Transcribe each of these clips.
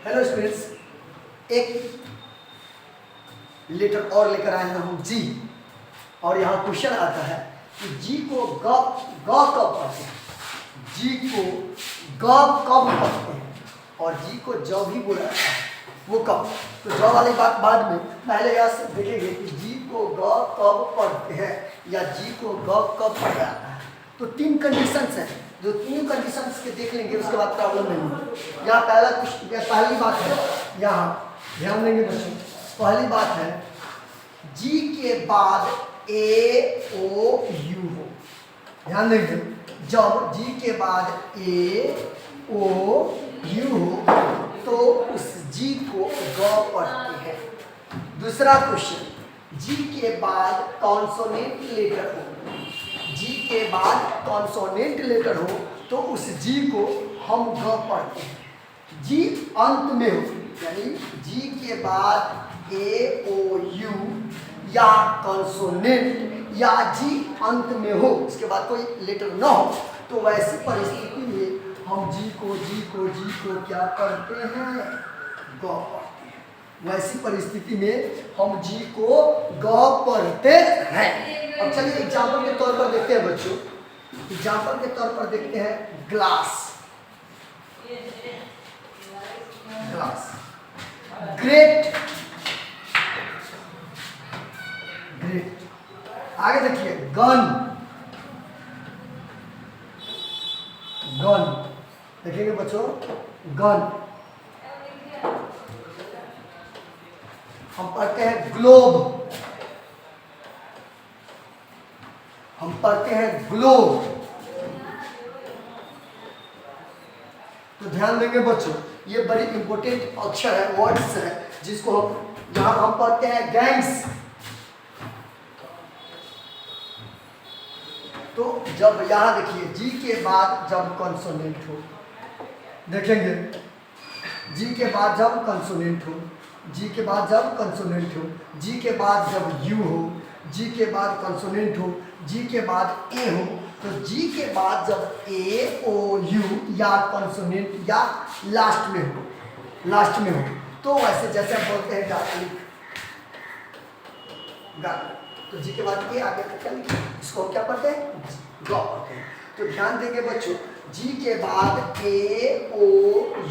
Hello students, एक letter और लेकर आए हैं हम जी। और यहाँ क्वेश्चन आता है कि जी को ग कब पढ़ते हैं, जी को ग कब पढ़ते हैं और जी को ज भी बोला जाता है वो कब। तो ज वाली बात बाद में, पहले यहाँ से देखेंगे कि जी को ग कब पढ़ते हैं या जी को ग कब पढ़ा जाता है। तो तीन कंडीशंस हैं, जो तीन कंडीशंस के देख लेंगे उसके बाद प्रॉब्लम नहीं होगी। यहाँ पहली बात है, यहाँ ध्यान देंगे बच्चों, पहली बात है जी के बाद ए ओ यू हो। ध्यान देंगे, जब जी के बाद ए ओ यू हो तो उस जी को ग पढ़ते हैं। दूसरा क्वेश्चन, जी के बाद कॉन्सोनेंट लेटर हो, जी के बाद कॉन्सोनेंट लेटर हो तो उस जी को हम ग पढ़ते हैं। जी अंत में हो, यानी जी के बाद ए ओ यू या कॉन्सोनेंट या जी अंत में हो, इसके बाद कोई लेटर न हो, तो वैसी परिस्थिति में हम जी को क्या करते हैं, ग पढ़ते हैं। वैसी परिस्थिति में हम जी को ग पढ़ते हैं। अब चलिए एग्जाम्पल के तौर पर देखते हैं बच्चों, एग्जाम्पल के तौर पर देखते हैं ग्लास, ग्लास, ग्रेट, ग्रेट। आगे देखिए गन, गन देखेंगे बच्चों, गन। हम पढ़ते हैं ग्लोब, हम पढ़ते हैं ग्लोब। तो ध्यान देंगे बच्चों, ये बड़ी इंपॉर्टेंट अक्षर है, वर्ड्स है, जिसको हम यहाँ हम पढ़ते हैं गैंग्स। तो जब यहाँ देखिए जी के बाद जब कॉन्सोनेंट हो, देखेंगे जी के बाद जब कॉन्सोनेंट हो, जी के बाद जब कॉन्सोनेंट हो, जी के बाद जब यू हो, जी के बाद कॉन्सोनेंट हो, जी के बाद ए हो, तो जी के बाद जब ए ओ यू या कॉन्सोनेंट या लास्ट में हो, लास्ट में हो, तो वैसे जैसे हम बोलते हैं गार्लिक, गार्लिक, तो जी के बाद ए आगे तक क्या लिखे, इसको हम क्या पढ़ते हैं, ग पढ़ते हैं। तो ध्यान देंगे बच्चों, जी के बाद ए ओ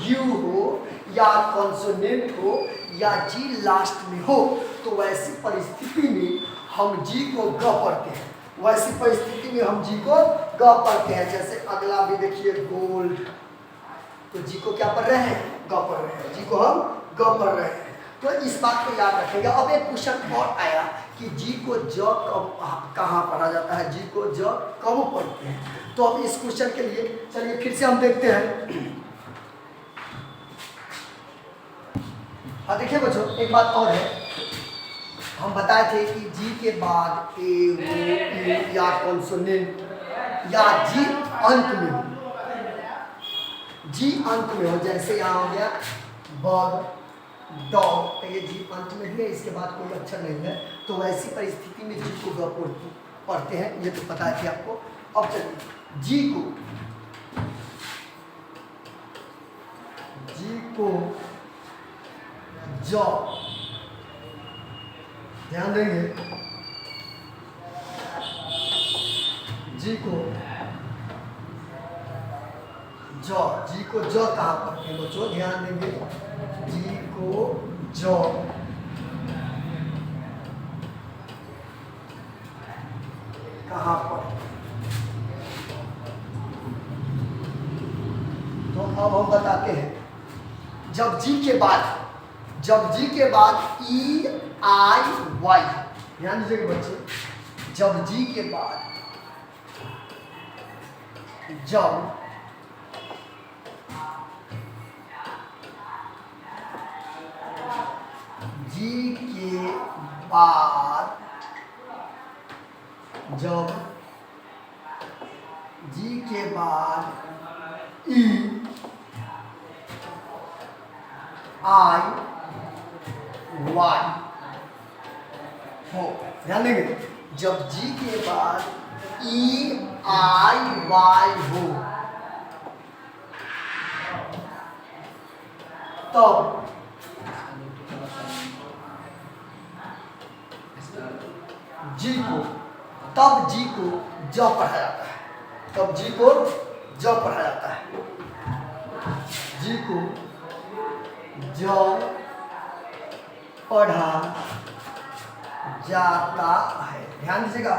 यू हो या कॉन्सोनेंट हो या जी लास्ट में हो, तो वैसी परिस्थिति में हम जी को ग पढ़ते हैं। वैसी परिस्थिति में हम जी को ग पढ़ते हैं। जैसे अगला भी देखिए गोल्ड, तो जी को क्या पढ़ रहे हैं, ग पढ़ रहे हैं, जी को हम ग पढ़ रहे हैं। तो इस बात को याद रखेंगे। अब एक क्वेश्चन और आया कि जी को ज कब कहाँ पढ़ा जाता है, जी को ज कब पढ़ते हैं। तो अब इस क्वेश्चन के लिए चलिए फिर से हम देखते हैं। हाँ देखिए बच्चों, एक बात और है, हम बताए थे कि जी के बाद ए ओ या कॉन्सोनेंट या जी अंत में हो, जी अंत में हो, जैसे यहाँ हो गया बग, डॉग, तो ये जी अंत में है, इसके बाद कोई अक्षर नहीं है, तो वैसी परिस्थिति में जी को ग पढ़ते हैं। ये तो पता है आपको। अब चलिए जी को ज, ध्यान देंगे, जी को ज कहाँ पढ़ते हैं बच्चों, ध्यान देंगे, जी को ज कहाँ पढ़ते हैं। तो अब हम बताते हैं, जब जी के बाद ई आई वाई, ध्यान दीजिएगा बच्चे, जब जी के बाद जब जी के बाद जब जी के बाद ई आई वाई हो, ध्यान देंगे, जब जी के बाद ई आई वाई हो तब जी को ज पढ़ा जाता है। तब जी को ज पढ़ा जाता है। जी को ज पढ़ा जाता है। ध्यान दीजिएगा,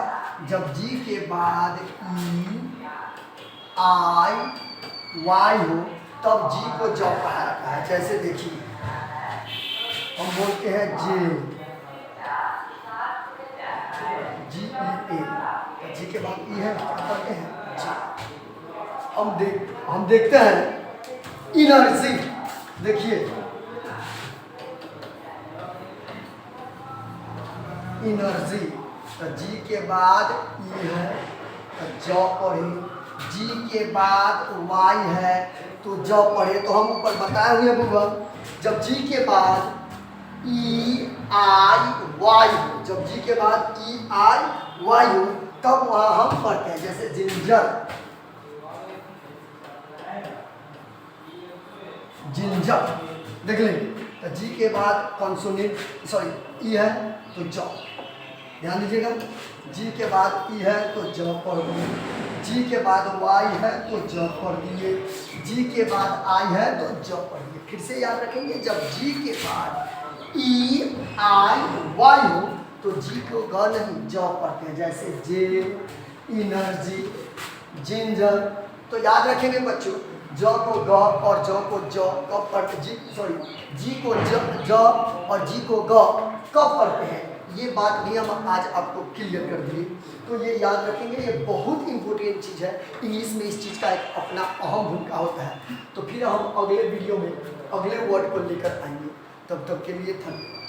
जब जी के बाद ई आई वाई हो तब जी को ज पढ़ा जाता है। जैसे देखिए हम बोलते हैं जे, जी ई ए, जी के बाद ई है, क्या करते हैं जी। हम देखते हैं इनर्जी। देखिए इनर्जी, तो जी के बाद ई है तो ज पढ़े, जी के बाद वाई है तो ज पढ़े। तो हम ऊपर बताए हुए भूगोल, जब जी के बाद ई आई वाई हो, जब जी के बाद ई आई वाई हो तब वहाँ हम पढ़ते हैं। जैसे जिंजर, जिंजर देख लेंगे, तो जी के बाद कॉन्सोनेंट सॉरी ई है तो ज। ध्यान दीजिएगा, जी के बाद ई है तो ज पढ़ दिए, जी के बाद वाई है तो ज पढ़ दिए, जी के बाद आई है तो ज पढ़ दिए। फिर से याद रखेंगे, जब जी के बाद ई आई वाई हो तो जी को ग नहीं ज पढ़ते हैं। जैसे जे, इनर्जी, जिंजर। तो याद रखेंगे बच्चों, ज को ग और ज को ज कब पढ़ते, जी को ज और जी को ग कब पढ़ते हैं, ये बात भी हम आज आपको क्लियर कर दिए। तो ये याद रखेंगे, ये बहुत इंपॉर्टेंट चीज़ है। इंग्लिश में इस चीज़ का एक अपना अहम भूमिका होता है। तो फिर हम अगले वीडियो में अगले वर्ड को लेकर आएंगे। तब तक के लिए धन्यवाद।